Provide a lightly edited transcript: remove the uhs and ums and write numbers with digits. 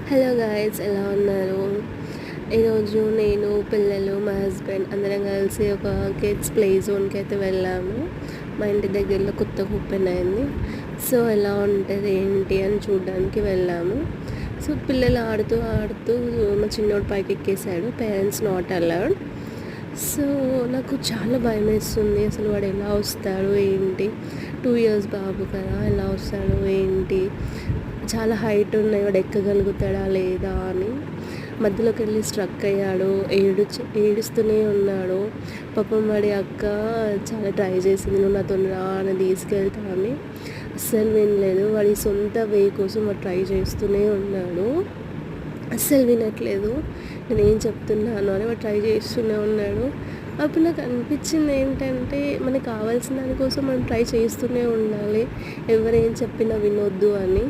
Hello guys, ఎలా ఉన్నారు? ఈరోజు నేను, పిల్లలు, మా హస్బెండ్ అందరం కలిసి ఒక కిడ్స్ ప్లే జోన్కి అయితే వెళ్ళాము. మా ఇంటి దగ్గరలో కొత్తగా ఓపెన్ అయింది. సో ఎలా ఉంటుంది ఏంటి అని చూడడానికి వెళ్ళాము. సో పిల్లలు ఆడుతూ ఆడుతూ మా చిన్నోడు పైకి ఎక్కేసాడు. Parents not allowed. సో నాకు చాలా భయం వేస్తుంది. అసలు వాడు ఎలా వస్తాడు ఏంటి, 2 years బాబు కదా, ఎలా వస్తాడు ఏంటి, చాలా హైట్ ఉన్నాయి, వాడు ఎక్కగలుగుతాడా లేదా అని. మధ్యలోకి వెళ్ళి స్ట్రక్ అయ్యాడు, ఏడుస్తూనే ఉన్నాడు. పాపం వాడి అక్క చాలా ట్రై చేసింది, నువ్వు నాతో రా అని తీసుకెళ్తా అని. అస్సలు వినలేదు. వాడి సొంత వే కోసం వాడు ట్రై చేస్తూనే ఉన్నాడు. అస్సలు వినట్లేదు నేను ఏం చెప్తున్నాను అని. వాడు ట్రై చేస్తూనే ఉన్నాడు. అప్పుడు నాకు అనిపించింది ఏంటంటే, మనకు కావాల్సిన దానికోసం మనం ట్రై చేస్తూనే ఉండాలి, ఎవరేం చెప్పినా వినొద్దు అని.